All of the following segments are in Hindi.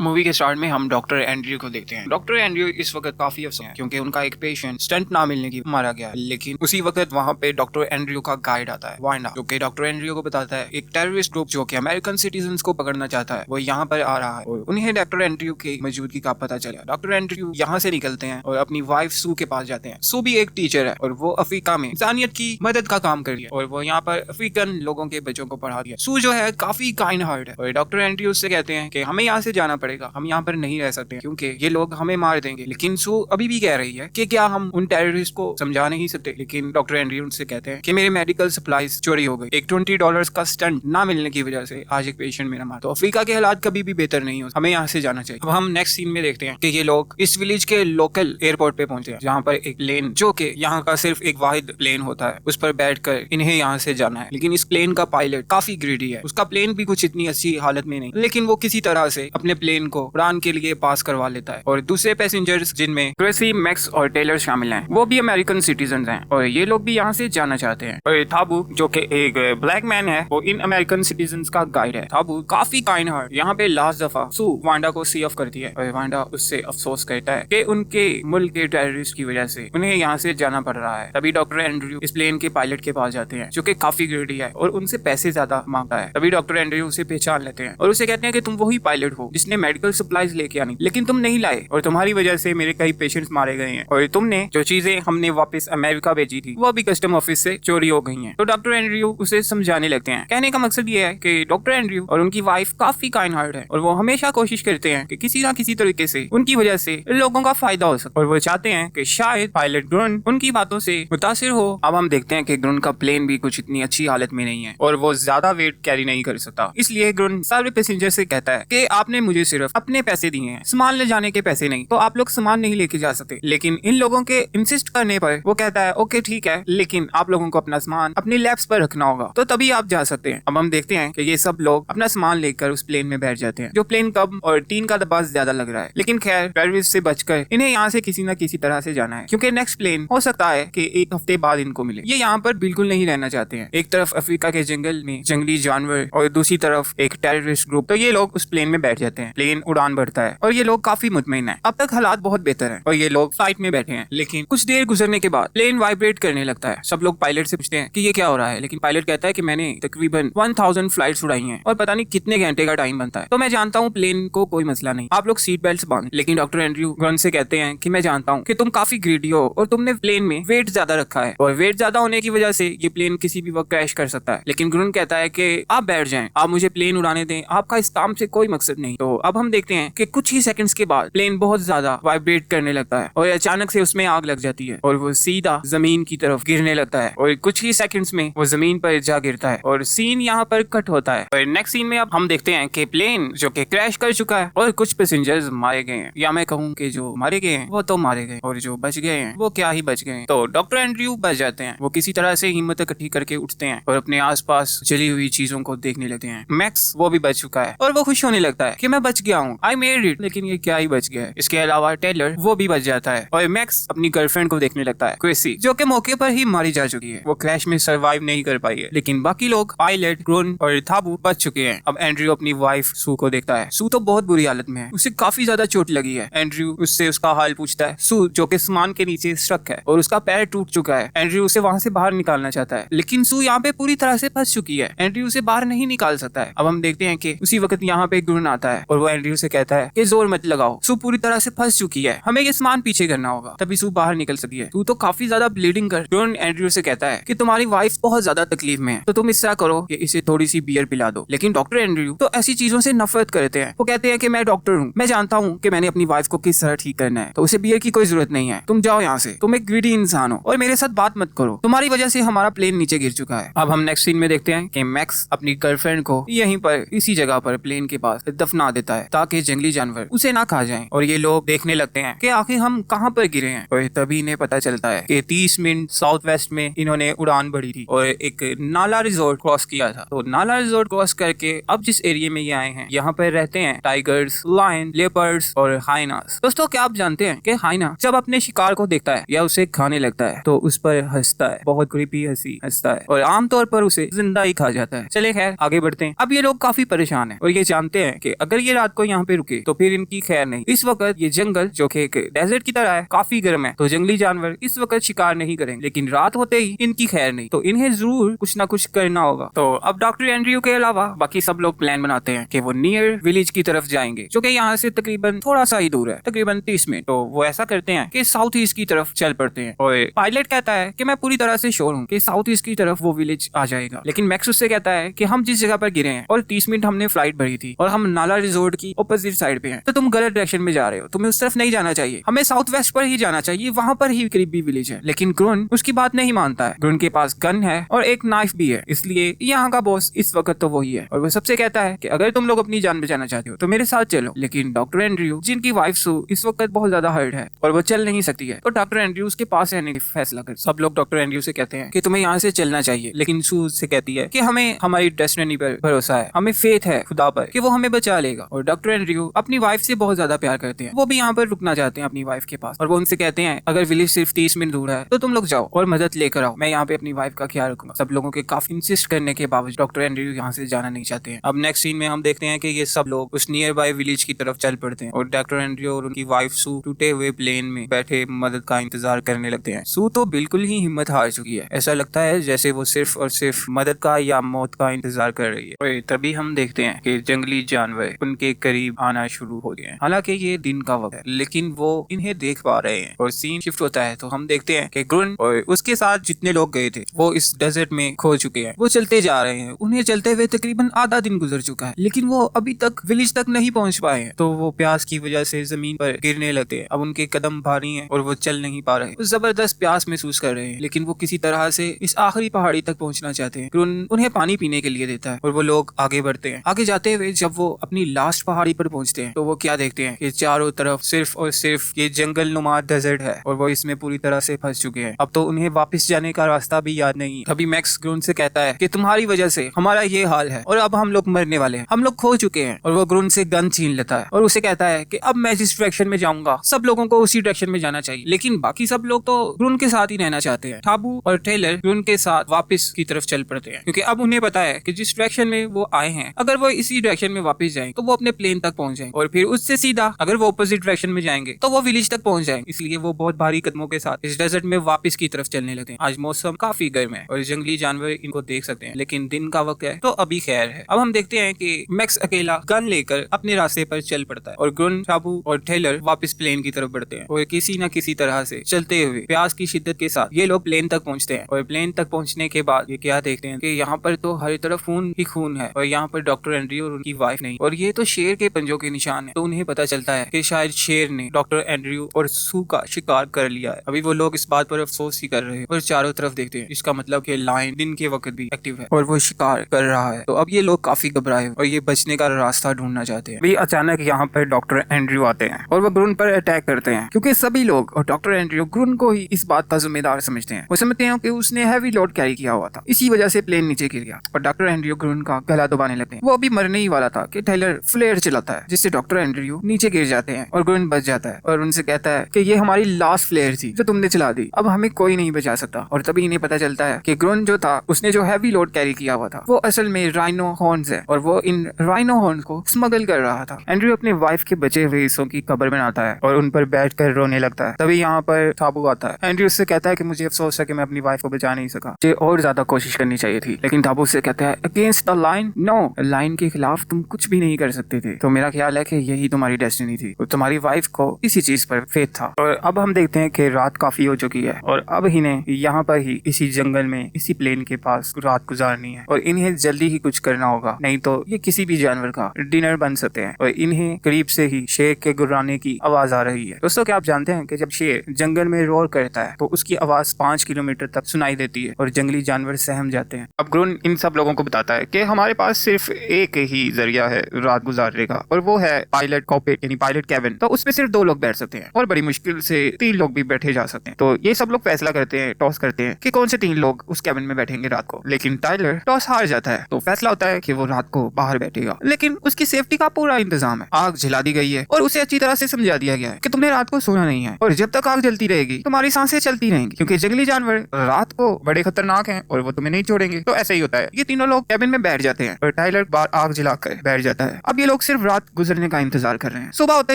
मूवी के स्टार्ट में हम डॉक्टर एंड्रयू को देखते हैं। डॉक्टर एंड्रयू इस वक्त काफी अफसोस है क्योंकि उनका एक पेशेंट स्टंट ना मिलने की मारा गया है। लेकिन उसी वक्त वहाँ पे डॉक्टर एंड्रयू का गाइड आता है वांडा, जो कि डॉक्टर एंड्रयू को बताता है एक टेररिस्ट ग्रुप जो कि अमेरिकन सिटीजन्स को पकड़ना चाहता है वो यहाँ पर आ रहा है और उन्हें डॉक्टर एंड्रयू की मौजूदगी का पता चला। डॉक्टर एंड्रयू यहाँ से निकलते हैं और अपनी वाइफ सू के पास जाते हैं। सू भी एक टीचर है और वो अफ्रीका में इंसानियत की मदद का काम कर रही है और वो यहाँ पर अफ्रीकन लोगों के बच्चों को पढ़ा रही है। सू जो है काफी काइंड हार्ट है और डॉक्टर एंड्रयू से कहते हैं कि हमें यहाँ से जाना पड़ेगा, हम यहाँ पर नहीं रह सकते क्योंकि ये लोग हमें मार देंगे। लेकिन सू अभी भी कह रही है कि क्या हम उन टेररिस्ट को समझा नहीं सकते। लेकिन डॉक्टर एंड्रयू उनसे कहते हैं कि मेरे मेडिकल सप्लाईज चोरी हो गई, एक $20 का स्टंट ना मिलने की वजह से आज एक पेशेंट मेरा मार। तो अफ्रीका के हालात कभी भी बेहतर नहीं हो, हमें यहाँ से जाना चाहिए। अब हम नेक्स्ट सीन में देखते हैं कि ये लोग इस विलेज के लोकल एयरपोर्ट पे पहुंचे हैं जहाँ पर एक प्लेन, जो कि यहाँ का सिर्फ एक वाहिद प्लेन होता है, उस पर बैठकर इन्हें यहाँ से जाना है। लेकिन इस प्लेन का पायलट काफी ग्रीडी है, उसका प्लेन भी कुछ इतनी अच्छी हालत में नहीं, लेकिन वो किसी तरह से अपने प्लेन को उड़ान के लिए पास करवा लेता है। और दूसरे पैसेंजर्स जिनमें क्रेसी, मैक्स और टेलर शामिल हैं, वो भी अमेरिकन सिटीजन हैं और ये लोग भी यहाँ से जाना चाहते हैं। और थाबू जो कि एक ब्लैक मैन है, वो इन अमेरिकन सिटीजन का गाइड है। थाबू काफी काइंड हार्ट। यहाँ पे लास्ट दफा सू वांडा को सी ऑफ करती है और वांडा उससे अफसोस करता है कि उनके मुल्क के टेररिस्ट की वजह से उन्हें यहाँ से जाना पड़ रहा है। तभी डॉक्टर एंड्रयू इस प्लेन के पायलट के पास जाते हैं जो कि काफी ग्रेडी है और उनसे पैसे ज्यादा मांगता है। तभी डॉक्टर एंड्रयू उसे पहचान लेते हैं और उसे कहते हैं कि तुम वही पायलट हो जिसने मेडिकल सप्लाईज लेके आनी, लेकिन तुम नहीं लाए और तुम्हारी वजह से मेरे कई पेशेंट्स मारे गए हैं और तुमने जो चीजें हमने वापस अमेरिका भेजी थी वो भी कस्टम ऑफिस से चोरी हो गई हैं। तो डॉक्टर एंड्रयू उसे समझाने लगते हैं। कहने का मकसद ये है कि डॉक्टर एंड्रयू और उनकी वाइफ काफी काइंड हार्ट है और वो हमेशा कोशिश करते हैं कि किसी ना किसी तरीके से उनकी वजह से लोगों का फायदा हो सके और वो चाहते हैं कि शायद पायलट ग्रुन उनकी बातों से मुतासिर हो। अब हम देखते हैं कि ग्रुन का प्लेन भी कुछ इतनी अच्छी हालत में नहीं है और वो ज्यादा वेट कैरी नहीं कर सकता, इसलिए ग्रुन सारे पैसेंजर से कहता है कि आपने मुझे सिर्फ अपने पैसे दिए हैं, सामान ले जाने के पैसे नहीं, तो आप लोग सामान नहीं लेके जा सकते। लेकिन इन लोगों के इंसिस्ट करने पर वो कहता है ओके ठीक है, लेकिन आप लोगों को अपना सामान अपनी लैब्स पर रखना होगा, तो तभी आप जा सकते हैं। अब हम देखते हैं कि ये सब लोग अपना सामान लेकर उस प्लेन में बैठ जाते हैं, जो प्लेन कम और टीन का दबाव ज्यादा लग रहा है। लेकिन खैर टेररिस्ट से बचकर इन्हें यहाँ से किसी न किसी तरह से जाना है क्योंकि नेक्स्ट प्लेन हो सकता है कि एक हफ्ते बाद इनको मिले। ये यहाँ पर बिल्कुल नहीं रहना चाहते हैं। एक तरफ अफ्रीका के जंगल में जंगली जानवर और दूसरी तरफ एक टेररिस्ट ग्रुप, तो ये लोग उस प्लेन में बैठ जाते हैं। प्लेन उड़ान भरता है और ये लोग काफी मुतमईन है, अब तक हालात बहुत बेहतर है और ये लोग फ्लाइट में बैठे हैं। लेकिन कुछ देर गुजरने के बाद प्लेन वाइब्रेट करने लगता है। सब लोग पायलट से पूछते हैं कि ये क्या हो रहा है, लेकिन पायलट कहता है कि मैंने तकरीबन 1000 फ्लाइट्स उड़ाई हैं और पता नहीं कितने घंटे का टाइम बनता है, तो मैं जानता हूँ प्लेन को कोई मसला नहीं, आप लोग सीट बेल्ट बांध। लेकिन डॉक्टर एंड्रयू ग्रुन से कहते हैं कि मैं जानता हूँ कि तुम काफी ग्रीडी हो और तुमने प्लेन में वेट ज्यादा रखा है और वेट ज्यादा होने की वजह से ये प्लेन किसी भी वक्त क्रैश कर सकता है। लेकिन ग्रुन कहता है कि आप बैठ जाएं, आप मुझे प्लेन उड़ाने दें, आपका इस काम से कोई मकसद नहीं। तो अब हम देखते हैं कि कुछ ही सेकंड्स के बाद प्लेन बहुत ज्यादा वाइब्रेट करने लगता है और अचानक से उसमें आग लग जाती है और वो सीधा जमीन की तरफ गिरने लगता है और कुछ ही सेकंड्स में वो जमीन पर जा गिरता है और सीन यहाँ पर कट होता है। और नेक्स्ट सीन में अब हम देखते हैं कि प्लेन जो कि क्रैश कर चुका है और कुछ पैसेंजर्स मारे गए हैं, या मैं कहूँ कि जो मारे गए हैं वो तो मारे गए और जो बच गए हैं वो क्या ही बच गए। तो डॉक्टर एंड्रयू बच जाते हैं। वो किसी तरह से हिम्मत इकट्ठी करके उठते हैं और अपने आसपास जली हुई चीजों को देखने लगते हैं। मैक्स वो भी बच चुका है और वो खुश होने लगता है कि मैं बच गया हूँ, आई मेड इट। लेकिन ये क्या ही बच गया है। इसके अलावा टेलर वो भी बच जाता है और मैक्स अपनी गर्लफ्रेंड को देखने लगता है, क्रेसी, जो कि मौके पर ही मारी जा चुकी है। वो क्रैश में सर्वाइव नहीं कर पाई है। लेकिन बाकी लोग पायलट, ग्रुन और थाबू बच चुके हैं। अब एंड्रयू अपनी वाइफ सू को देखता है। सू तो बहुत बुरी हालत में है, उसे काफी ज्यादा चोट लगी है। एंड्रयू उससे उसका हाल पूछता है। सू जो कि सामान के नीचे स्ट्रक है और उसका पैर टूट चुका है। एंड्रयू उसे वहां से बाहर निकालना चाहता है, लेकिन सू यहाँ पे पूरी तरह से फंस चुकी है, एंड्रयू उसे बाहर नहीं निकाल सकता है। अब हम देखते हैं कि उसी वक्त यहाँ पे ग्रुन आता है और वो एंड्रयू से कहता है कि जोर मत लगाओ, सू पूरी तरह से फंस चुकी है, हमें ये सामान पीछे करना होगा, तभी सू बाहर निकल सकती है। तू तो काफी ज्यादा ब्लीडिंग कर। ग्रुन एंड्रयू से कहता है कि तुम्हारी वाइफ बहुत ज्यादा तकलीफ में है, तो तुम इस तरह करो कि इसे थोड़ी सी बियर पिला दो। लेकिन डॉक्टर एंड्रयू तो ऐसी चीजों से नफरत करते हैं। वो कहते हैं कि मैं डॉक्टर हूँ, मैं जानता हूँ कि मैंने अपनी वाइफ को किस तरह ठीक करना है, तो उसे बियर की कोई जरूरत नहीं है, तुम जाओ यहाँ से, तुम एक ग्रीडी इंसान हो और मेरे साथ बात मत करो, तुम्हारी वजह से हमारा प्लेन नीचे गिर चुका है। अब हम नेक्स्ट सीन में देखते हैं कि मैक्स अपनी गर्लफ्रेंड को यहीं पर इसी जगह पर प्लेन के पास दफना देता है ताकि जंगली जानवर उसे ना खा जाएं और ये लोग देखने लगते हैं कि आखिर हम कहाँ पर गिरे हैं। और तभी इन्हें पता चलता है कि 30 मिनट साउथ वेस्ट में इन्होंने उड़ान भरी थी और एक नाला रिजोर्ट क्रॉस किया था। तो नाला रिजोर्ट क्रॉस करके अब जिस एरिया में ये आए हैं यहाँ पर रहते हैं टाइगर्स, लायन, लेपर्ड्स और हाइनास। दोस्तों क्या आप जानते हैं कि हाइना जब अपने शिकार को देखता है या उसे खाने लगता है तो उस पर हंसता है, बहुत क्रीपी हंसी हंसता है और आमतौर पर उसे जिंदा ही खा जाता है। चले खैर आगे बढ़ते हैं। अब ये लोग काफी परेशान हैं और ये जानते हैं कि अगर ये रात रात को यहाँ पे रुके तो फिर इनकी खैर नहीं। इस वक्त ये जंगल जो कि एक डेजर्ट की तरह है, काफी गर्म है, तो जंगली जानवर इस वक्त शिकार नहीं करेंगे। लेकिन रात होते ही इनकी खैर नहीं, तो इन्हें जरूर कुछ ना कुछ करना होगा। तो अब डॉक्टर एंड्रयू के अलावा बाकी सब लोग प्लान बनाते हैं कि वो नियर विलेज की तरफ जाएंगे, जो कि यहाँ से तकरीबन थोड़ा सा ही दूर है, तकरीबन 30 मिनट। तो वो ऐसा करते हैं कि साउथ ईस्ट की तरफ चल पड़ते हैं। और पायलट कहता है कि मैं पूरी तरह से श्योर हूँ कि साउथ ईस्ट की तरफ वो विलेज आ जाएगा। लेकिन मैक्स उससे कहता है कि हम जिस जगह पर गिरे हैं और 30 मिनट हमने फ्लाइट भरी थी और हम नाला रिजोर्ट की ऑपोजिट साइड पे हैं, तो तुम गलत डायरेक्शन में जा रहे हो, तुम्हें उस तरफ नहीं जाना चाहिए, हमें साउथ वेस्ट पर ही जाना चाहिए, वहां पर ही करीबी विलेज है। लेकिन ग्रुन उसकी बात नहीं मानता है। ग्रुन के पास गन है और एक नाइफ भी है, इसलिए यहाँ का बॉस इस वक्त तो वही है। और वो सबसे कहता है कि अगर तुम लोग अपनी जान बचाना चाहते हो तो मेरे साथ चलो। लेकिन डॉक्टर एंड्रयू, जिनकी वाइफ सू इस वक्त बहुत ज्यादा हर्ट है और वो चल नहीं सकती है, तो डॉक्टर एंड्रयू उसके पास रहने का फैसला कर। सब लोग डॉक्टर एंड्रयू से कहते हैं कि तुम्हें यहाँ से चलना चाहिए, लेकिन सू से कहती है कि हमें हमारी डेस्टिनी पर भरोसा है, हमें फेथ है खुदा पर कि वो हमें बचा लेगा। और डॉक्टर एंड्रयू अपनी वाइफ से बहुत ज्यादा प्यार करते हैं, वो भी यहाँ पर रुकना चाहते हैं अपनी वाइफ के पास। और वो उनसे कहते हैं अगर विलेज सिर्फ 30 मिनट दूर है तो तुम लोग जाओ और मदद लेकर आओ, मैं यहाँ पे अपनी वाइफ का ख्याल रखूंगा। सब लोगों के काफी इंसिस्ट करने के बावजूद डॉक्टर एंड्रयू यहाँ से जाना नहीं चाहते हैं। अब नेक्स्ट सीन में हम देखते हैं कि ये सब लोग उस नियर बाय विलेज की तरफ चल पड़ते हैं और डॉक्टर एंड्रयू और उनकी वाइफ सू टूटे हुए प्लेन में बैठे मदद का इंतजार करने लगते हैं। सू तो बिल्कुल ही हिम्मत हार चुकी है, ऐसा लगता है जैसे वो सिर्फ और सिर्फ मदद का या मौत का इंतजार कर रही है। और तभी हम देखते हैं कि जंगली जानवर उनके करीब आना शुरू हो गए हैं। हालांकि ये दिन का वक्त है, लेकिन वो इन्हें देख पा रहे हैं। और सीन शिफ्ट होता है तो हम देखते हैं कि ग्रुन और उसके साथ जितने लोग गए थे वो इस डेजर्ट में खो चुके हैं। वो चलते जा रहे हैं, उन्हें चलते हुए तकरीबन आधा दिन गुजर चुका है, लेकिन वो अभी तक विलेज तक नहीं पहुंच पाए हैं। तो वो प्यास की वजह से जमीन पर गिरने लगते हैं। अब उनके कदम भारी हैं और वो चल नहीं पा रहे। वो जबरदस्त प्यास महसूस कर रहे हैं, लेकिन वो किसी तरह से इस आखिरी पहाड़ी तक पहुंचना चाहते हैं। ग्रुन उन्हें पानी पीने के लिए देता है और वो लोग आगे बढ़ते हैं। आगे जाते हुए जब वो अपनी लास्ट पहाड़ी पर पहुंचते हैं तो वो क्या देखते हैं कि चारों तरफ सिर्फ और सिर्फ ये जंगल नुमा डेजर्ट है और वो इसमें पूरी तरह से फंस चुके हैं। अब तो उन्हें वापस जाने का रास्ता भी याद नहीं। अभी मैक्स ग्रुन से कहता है कि तुम्हारी वजह से हमारा ये हाल है और अब हम लोग मरने वाले हैं, हम लोग खो चुके हैं। और वो ग्रुन से गन छीन लेता है और उसे कहता है कि अब मैं जिस डायरेक्शन में जाऊंगा सब लोगों को उसी डायरेक्शन में जाना चाहिए। लेकिन बाकी सब लोग तो ग्रुन के साथ ही रहना चाहते हैं। टाबू और टेलर ग्रुन के साथ वापस की तरफ चल पड़ते हैं, क्योंकि अब उन्हें पता है कि जिस डायरेक्शन में वो आए हैं अगर वो इसी डायरेक्शन में वापस जाएं तो वो अपने प्लेन तक पहुंच जाएंगे और फिर उससे सीधा अगर वो अपोजिट डायरेक्शन में जाएंगे तो वो विलेज तक पहुंच जाएंगे। इसलिए वो बहुत भारी कदमों के साथ इस डेजर्ट में वापस की तरफ चलने लगते हैं। आज मौसम काफी गर्म है और जंगली जानवर इनको देख सकते हैं, लेकिन दिन का वक्त है तो अभी खैर है। अब हम देखते हैं कि मैक्स अकेला गन लेकर अपने रास्ते पर चल पड़ता है और ग्रुन, टाबू और टेलर वापस प्लेन की तरफ बढ़ते हैं। और किसी न किसी तरह से चलते हुए प्यास की शिद्दत के साथ ये लोग प्लेन तक पहुंचते हैं। और प्लेन तक पहुंचने के बाद ये क्या देखते हैं कि यहाँ पर तो हर तरफ खून ही खून है और यहाँ पर डॉक्टर एंड्रयू और उनकी वाइफ नहीं, और ये तो शेर के पंजों के निशान है। तो उन्हें पता चलता है कि शायद शेर ने डॉक्टर एंड्रयू और सू का शिकार कर लिया है। अभी वो लोग इस बात पर अफसोस ही कर रहे हैं और चारों तरफ देखते हैं। इसका मतलब कि लायन दिन के वक्त भी एक्टिव है और वो शिकार कर रहा है। तो अब ये लोग काफी घबराए और ये बचने का रास्ता ढूंढना चाहते हैं। अभी अचानक यहाँ पर डॉक्टर एंड्रयू आते हैं और वो ग्रुन पर अटैक करते हैं, क्योंकि सभी लोग और डॉक्टर एंड्रयू ग्रुन को ही इस बात का जिम्मेदार समझते हैं। वो समझते हैं कि उसने हैवी लोड कैरी किया हुआ था, इसी वजह से प्लेन नीचे गिर गया। और डॉक्टर एंड्रयू ग्रुन का गला दबाने लगते हैं। वो अभी मरने ही वाला था कि टेलर फ्लेयर चलाता है, जिससे डॉक्टर एंड्रयू नीचे गिर जाते हैं और ग्रुन बच जाता है और उनसे कहता है कि ये हमारी लास्ट फ्लेयर थी जो तुमने चला दी, अब हमें कोई नहीं बचा सकता। और तभी इन्हें पता चलता है कि ग्रुन जो था उसने जो हैवी लोड कैरी किया हुआ था वो असल में राइनो हॉर्न्स है और वो इन राइनो हॉर्न्स को स्मगल कर रहा था। एंड्रयू अपने वाइफ के बचे हुए हिस्सों की कब्र बनाता है और उन पर बैठकर रोने लगता है। तभी यहाँ पर टाबू आता है। एंड्रयू उससे कहता है कि मुझे अफसोस है कि मैं अपनी वाइफ को बचा नहीं सका, मुझे और ज्यादा कोशिश करनी चाहिए थी। लेकिन टाबू उससे कहता है against the line, no, line के खिलाफ तुम कुछ भी नहीं कर सकते थे। तो मेरा ख्याल है कि यही तुम्हारी डेस्टिनी थी और तुम्हारी वाइफ को इसी चीज पर फेथ था। और अब हम देखते हैं कि रात काफी हो चुकी है और अब इन्हें यहाँ पर ही इसी जंगल में इसी प्लेन के पास रात गुजारनी है और इन्हें जल्दी ही कुछ करना होगा, नहीं तो ये किसी भी जानवर का डिनर बन सकते हैं। और इन्हें करीब से ही शेर के गुर्राने की आवाज आ रही है। दोस्तों, क्या आप जानते हैं कि जब शेर जंगल में रोर करता है तो उसकी आवाज 5 किलोमीटर तक सुनाई देती है और जंगली जानवर सहम जाते हैं। अब ग्रुन इन सब लोगों को बताता है कि हमारे पास सिर्फ एक ही जरिया है रात गुजारने का और वो है पायलट कॉकपिट यानी पायलट कैबिन। तो उसमें सिर्फ 2 लोग बैठ सकते हैं और बड़ी मुश्किल से 3 लोग भी बैठे जा सकते हैं। तो ये सब लोग फैसला करते हैं, टॉस करते हैं कि कौन से 3 लोग उस कैबिन में बैठेंगे रात को। लेकिन टाइलर टॉस हार जाता है तो फैसला होता है कि वो रात को बाहर बैठेगा। लेकिन उसकी सेफ्टी का पूरा इंतजाम है, आग जला दी गई है और उसे अच्छी तरह से समझा दिया गया है कि तुमने रात को सोना नहीं है और जब तक आग जलती रहेगी तुम्हारी सांसें चलती रहेंगी, क्योंकि जंगली जानवर रात को बड़े खतरनाक हैं और वो तुम्हें नहीं छोड़ेंगे। तो ऐसा ही होता है। ये तीनों लोग कैबिन में बैठ जाते हैं और टाइलर बाहर आग जलाकर बैठ जाता है। अब ये लोग लोग सिर्फ रात गुजरने का इंतजार कर रहे हैं। सुबह होते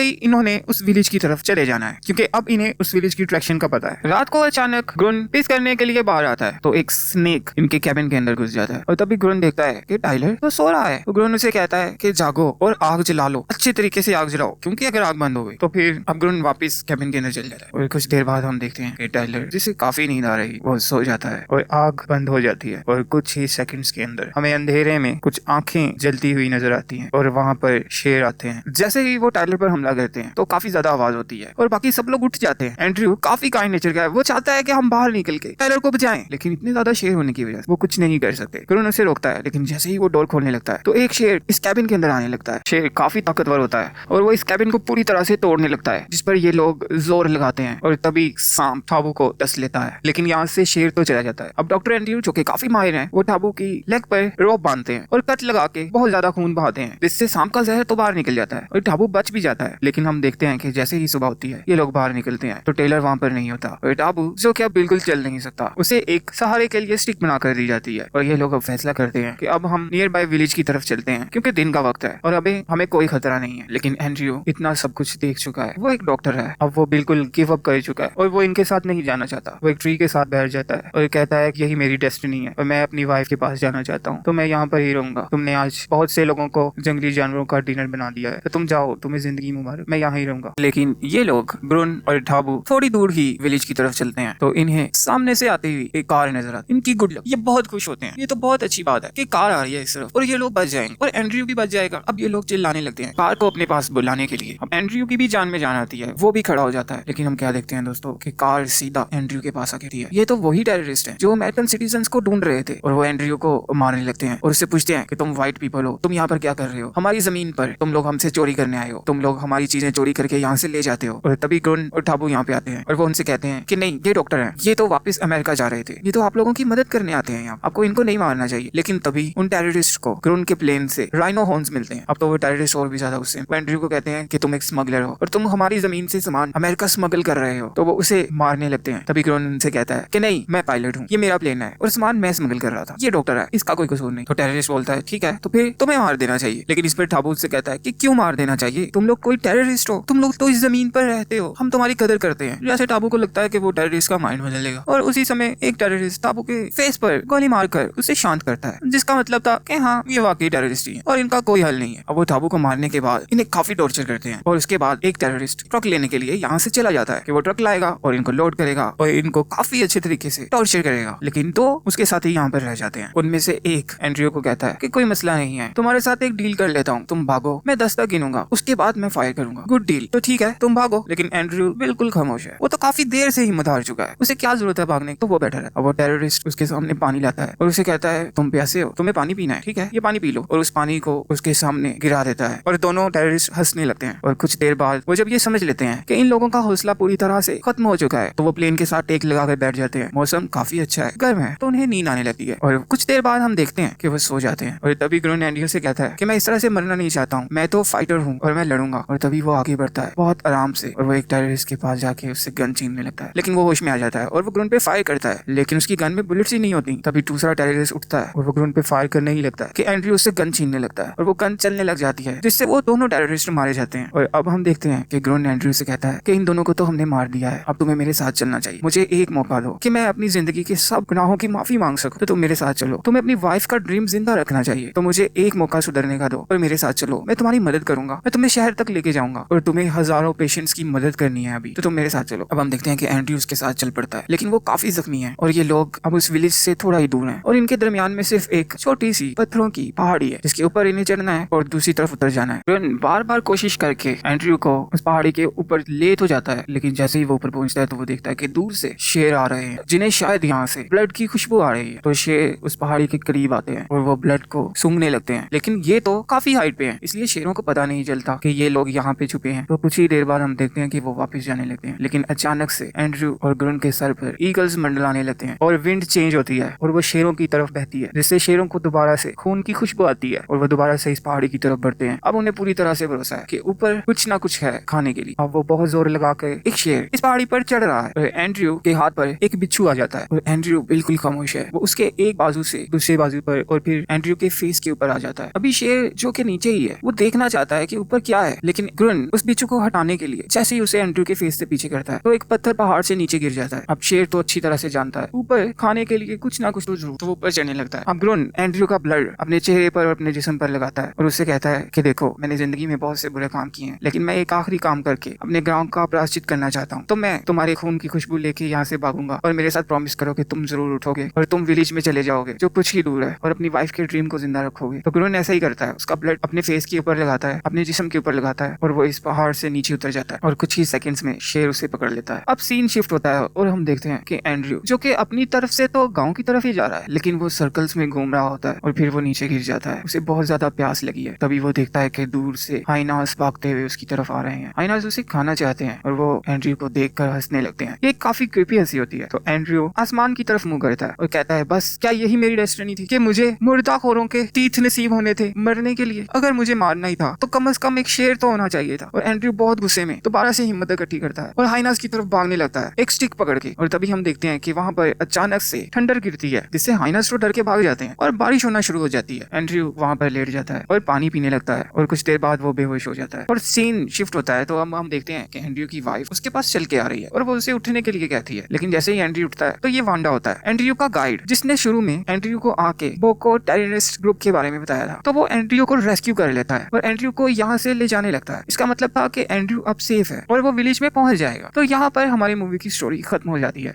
ही इन्होंने उस विलेज की तरफ चले जाना है क्योंकि अब इन्हें उस विलेज की डायरेक्शन का पता है। रात को अचानक ग्रुन पिस करने के लिए बाहर आता है तो एक स्नेक इनके कैबिन के अंदर घुस जाता है और तभी ग्रुन देखता है कि टाइलर तो सो रहा है। तो ग्रुन उसे कहता है कि जागो और आग जला लो, अच्छे तरीके से आग जलाओ क्योंकि अगर आग बंद हो गई तो फिर अब ग्रुन वापस कैबिन के अंदर चल जाता है। और कुछ देर बाद हम देखते हैं कि टाइलर जिसे काफी नींद आ रही वो सो जाता है और आग बंद हो जाती है और कुछ ही सेकंड्स के अंदर हमें अंधेरे में कुछ आंखें जलती हुई नजर आती हैं और वहां पर शेर आते हैं। जैसे ही वो टाइलर पर हमला करते हैं तो काफी ज्यादा आवाज होती है और बाकी सब लोग उठ जाते हैं। एंड्रयू काफी काइंड नेचर का है, वो चाहता है कि हम बाहर निकल के टाइलर को बचाएं, लेकिन इतने ज्यादा शेर होने की वजह से वो कुछ नहीं कर सकते। ग्रुन उसे रोकता है लेकिन जैसे ही वो डोर खोलने लगता है तो एक शेर इस कैबिन के अंदर आने लगता है। शेर काफी ताकतवर होता है और वो इस कैबिन को पूरी तरह से तोड़ने लगता है, जिस पर ये लोग जोर लगाते हैं और तभी सांप टाबू को डस लेता है। लेकिन यहाँ से शेर तो चला जाता है। अब डॉक्टर एंड्रयू जो कि काफी माहिर हैं, वो टाबू की लेग पर रोप बांधते हैं और कट लगा के बहुत ज्यादा खून बहाते हैं, जिससे सांप का जहर तो बाहर निकल जाता है और टाबू बच भी जाता है। लेकिन हम देखते हैं कि जैसे ही सुबह होती है ये लोग बाहर निकलते हैं तो टेलर वहां पर नहीं होता और टाबू जो कि अब बिल्कुल चल नहीं सकता उसे एक सहारे के लिए स्टिक बना कर दी जाती है। और ये लोग अब फैसला करते हैं कि अब हम नियर बाय विलेज की तरफ चलते हैं क्योंकि दिन का वक्त है और अभी हमें कोई खतरा नहीं है। लेकिन एंड्रयू इतना सब कुछ देख चुका है, वो एक डॉक्टर है, अब वो बिल्कुल गिव अप कर चुका है और वो इनके साथ नहीं जाना चाहता। वो एक ट्री के साथ बैठ जाता है और कहता है कि यही मेरी डेस्टिनी है और मैं अपनी वाइफ के पास जाना चाहता हूँ, तो मैं यहाँ पर ही रहूंगा। तुमने आज बहुत से लोगों को जंगली जानवरों का डिनर बना दिया है तो तुम जाओ, तुम्हें जिंदगी मुबारक, मैं यहाँ ही रहूंगा। लेकिन ये लोग ग्रुन और टाबू थोड़ी दूर ही विलेज की तरफ चलते हैं तो इन्हें सामने से आती हुई एक कार नजर आती है। इनकी गुड लक, ये बहुत खुश होते हैं, ये तो बहुत अच्छी बात है कि कार आ रही है इस तरफ और ये लोग बच जाएंगे और एंड्रयू भी बच जाएगा। अब ये लोग चिल्लाने लगते हैं कार को अपने पास बुलाने के लिए। अब एंड्रयू की भी जान में जान आती है, वो भी खड़ा हो जाता है। लेकिन हम क्या देखते हैं दोस्तों कि कार सीधा एंड्रयू के पास आती है। ये तो वही टेररिस्ट है जो अमेरिकन सिटीजन्स को ढूंढ रहे थे और वो एंड्रयू को मारने लगते हैं और उससे पूछते हैं कि तुम व्हाइट पीपल हो, तुम यहाँ पर क्या कर रहे हो, हमारी जमीन पर तुम लोग हमसे चोरी करने आए हो, तुम लोग हमारी चीजें चोरी करके यहाँ से ले जाते हो। और तभी ग्रुन और टाबू यहाँ पे आते हैं और वो उनसे कहते हैं कि नहीं, ये डॉक्टर हैं, ये तो वापस अमेरिका जा रहे थे, ये तो आप लोगों की मदद करने आते हैं यहाँ, आपको इनको नहीं मारना चाहिए। लेकिन तभी उन टेररिस्ट को ग्रुन के प्लेन से राइनो हॉर्न्स मिलते हैं। अब तो वो टेररिस्ट और भी ज्यादा गुस्से। वो एंड्रयू को कहते हैं कि तुम एक स्मगलर हो और तुम हमारी जमीन से सामान अमेरिका स्मगल कर रहे हो, तो वो उसे मारने लगते हैं। तभी ग्रुन उनसे कहता है कि नहीं, मैं पायलट हूँ, ये मेरा प्लेन है और सामान मैं स्मगल कर रहा था, ये डॉक्टर है, इसका कोई कसूर नहीं। तो टेररिस्ट बोलता है ठीक है, तो फिर तुम्हें मार देना चाहिए। लेकिन इस पर टाबू से कहता है कि क्यों मार देना चाहिए, तुम लोग कोई टेररिस्ट हो, तुम लोग तो इस जमीन पर रहते हो, हम तुम्हारी कदर करते हैं। जैसे टाबू को लगता है कि वो टेररिस्ट का माइंड बदलेगा और उसी समय एक टेररिस्ट टाबू के फेस पर गोली मारकर उसे शांत करता है, जिसका मतलब था कि हाँ, ये वाकई टेररिस्ट ही है और इनका कोई हल नहीं है। अब वो टाबू को मारने के बाद इन्हें काफी टॉर्चर करते हैं और उसके बाद एक टेररिस्ट ट्रक लेने के लिए यहाँ से चला जाता है कि वो ट्रक लाएगा और इनको लोड करेगा और इनको काफी अच्छे तरीके से टॉर्चर करेगा। लेकिन दो उसके साथ ही यहाँ पर रह जाते हैं। उनमें से एक एंड्रयू को कहता है कि कोई मसला नहीं है, तुम्हारे साथ एक डील कर लेता हूँ, तुम भागो, मैं 10 तक गिनूंगा, उसके बाद मैं फायर करूंगा। गुड डील, तो ठीक है, तुम भागो। लेकिन एंड्रयू बिल्कुल खामोश है, वो तो काफी देर से हिम्मत हार चुका है, उसे क्या जरूरत है भागने, तो वो बैठा है। अब वो टेररिस्ट उसके सामने पानी लाता है और उसे कहता है तुम प्यासे हो, तुम्हें पानी पीना है, ठीक है, ये पानी पी लो, और उस पानी को उसके सामने गिरा देता है और दोनों टेररिस्ट हंसने लगते हैं। और कुछ देर बाद वो जब ये समझ लेते हैं कि इन लोगों का हौसला पूरी तरह से खत्म हो चुका है तो वो प्लेन के साथ टेक लगाकर बैठ जाते हैं। मौसम काफी अच्छा है, गर्म है, तो उन्हें नींद आने लगती है और कुछ देर बाद हम देखते हैं कि वो सो जाते हैं। और तभी ग्रुन एंड्रयू से कहता है कि मैं इस तरह से मरना नहीं चाहता हूँ, मैं तो फाइटर हूँ और मैं लड़ूंगा। और तभी वो आगे बढ़ता है बहुत आराम से और वो एक टेररिस्ट के पास जाके उससे गन छीनने लगता है। लेकिन वो होश में आ जाता है और वो ग्रुन पे फायर करता है, लेकिन उसकी गन में बुलेट्स ही नहीं होती। तभी दूसरा टेररिस्ट उठता है और वो ग्रुन पे फायर करने ही लगता है कि एंड्रयू उससे गन छीनने लगता है और वो गन चलने लग जाती है, जिससे वो दोनों टेररिस्ट मारे जाते हैं। और अब हम देखते हैं कि ग्रुन एंड्रयू से कहता है कि इन दोनों को तो हमने मार दिया है, अब तुम्हें मेरे साथ चलना चाहिए, मुझे एक मौका दो कि मैं अपनी जिंदगी के सब गुनाहों की माफी मांग सकूं, तो तुम मेरे साथ चलो। तुम्हें अपनी वाइफ का ड्रीम जिंदा रखना चाहिए, तो मुझे एक मौका सुधरने का दो और मेरे साथ चलो, मैं तुम्हारी मदद करूंगा, मैं तुम्हें शहर तक लेके जाऊंगा और तुम्हें हजारों पेशेंट्स की मदद करनी है अभी, तो तुम मेरे साथ चलो। अब हम देखते हैं कि एंड्रयू उसके साथ चल पड़ता है, लेकिन वो काफी जख्मी है और ये लोग अब उस विलेज से थोड़ा ही दूर हैं और इनके दरमियान में सिर्फ एक छोटी सी पत्थरों की पहाड़ी है जिसके ऊपर इन्हें चढ़ना है और दूसरी तरफ उतर जाना है। बार बार कोशिश करके एंड्रयू को उस पहाड़ी के ऊपर ले तो जाता है, लेकिन जैसे ही वो ऊपर पहुंचता है तो वो देखता है कि दूर से शेर आ रहे हैं जिन्हें शायद यहाँ से ब्लड की खुशबू आ रही है। तो शेर उस पहाड़ी के करीब आते हैं और वो ब्लड को सूंघने लगते हैं, लेकिन ये तो काफी हाइट पे है, इसलिए शेरों को पता नहीं चलता कि ये लोग यहाँ पे छुपे हैं। तो कुछ ही देर बाद हम देखते हैं कि वो वापस जाने लगते हैं, लेकिन अचानक से एंड्रयू और ग्रुन के सर पर ईगल्स मंडलाने लगते हैं और विंड चेंज होती है और वो शेरों की तरफ बहती है, जिससे शेरों को दोबारा से खून की खुशबू आती है और वो दोबारा से इस पहाड़ी की तरफ बढ़ते हैं। अब उन्हें पूरी तरह से भरोसा है कि ऊपर कुछ ना कुछ है खाने के लिए। अब वो बहुत जोर लगाकर एक शेर इस पहाड़ी पर चढ़ रहा है और एंड्रयू के हाथ पर एक बिच्छू आ जाता है और एंड्रयू बिल्कुल खामोश है, वो उसके एक बाजू से दूसरे बाजू पर और फिर एंड्रयू के फेस के ऊपर आ जाता है। अभी शेर जो कि नीचे ही ही है। वो देखना चाहता है कि ऊपर क्या है, लेकिन ग्रुन उस बिच्छू को हटाने के लिए जैसे ही उसे एंड्रयू के फेस से पीछे करता है तो एक पत्थर पहाड़ से नीचे गिर जाता है। अब शेर तो अच्छी तरह से जानता है ऊपर खाने के लिए कुछ ना कुछ तो जरूर, तो वो ऊपर चढ़ने लगता है। अब ग्रुन एंड्रयू का ब्लड अपने चेहरे पर और अपने जिस्म पर लगाता है और उससे कहता है कि देखो, मैंने जिंदगी में बहुत से बुरे काम किए हैं, लेकिन मैं एक आखिरी काम करके अपने गांव का प्रायश्चित करना चाहता हूँ। तो मैं तुम्हारे खून की खुशबू लेके यहाँ से भागूंगा और मेरे साथ प्रॉमिस करो कि तुम जरूर उठोगे और तुम विलेज में चले जाओगे जो कुछ ही दूर है और अपनी वाइफ के ड्रीम को जिंदा रखोगे। तो ग्रुन ऐसा ही करता है, उसका ब्लड अपने फेस के ऊपर लगाता है, अपने जिस्म के ऊपर लगाता है और वो इस पहाड़ से नीचे उतर जाता है और कुछ ही सेकंड्स में शेर उसे पकड़ लेता है। अब सीन शिफ्ट होता है और हम देखते हैं कि एंड्रयू जो कि अपनी तरफ से तो गांव की तरफ ही जा रहा है, लेकिन वो सर्कल्स में घूम रहा होता है और फिर वो नीचे गिर जाता है। उसे बहुत ज्यादा प्यास लगी है। तभी वो देखता है कि दूर से हाइनास भागते हुए उसकी तरफ आ रहे हैं। हाइनास उसे खाना चाहते हैं और वो एंड्रयू को देखकर हंसने लगते हैं। ये काफी क्रीपी हंसी होती है। तो एंड्रयू आसमान की तरफ मुंह करता है और कहता है, बस क्या यही मेरी डेस्टिनी थी कि मुझे मुर्दाखोरों के तीर्थ नसीब होने थे मरने के लिए? अगर मुझे मारना ही था तो कम से कम एक शेर तो होना चाहिए था। और एंड्रयू बहुत गुस्से में दोबारा से हिम्मत इकट्ठी करता है और हाइनास की तरफ भागने लगता है एक स्टिक पकड़ के। और तभी हम देखते हैं कि वहां पर अचानक से ठंडर गिरती है जिससे हाइनास तो डर के भाग जाते हैं और बारिश होना शुरू हो जाती है। एंड्रयू वहां पर लेट जाता है और पानी पीने लगता है और कुछ देर बाद वो बेहोश हो जाता है और सीन शिफ्ट होता है। तो हम देखते हैं कि एंड्रयू की वाइफ उसके पास चल के आ रही है और वो उसे उठने के लिए कहती है, लेकिन जैसे ही एंड्रयू उठता है तो ये वांडा होता है, एंड्रयू का गाइड, जिसने शुरू में एंड्रयू को आके बोको टेररिस्ट ग्रुप के बारे में बताया था। तो वो एंड्रयू को रेस्क्यू कर लेता है और एंड्रयू को यहाँ से ले जाने लगता है। इसका मतलब था कि एंड्रयू अब सेफ है और वो विलेज में पहुंच जाएगा। तो यहाँ पर हमारी मूवी की स्टोरी खत्म हो जाती है।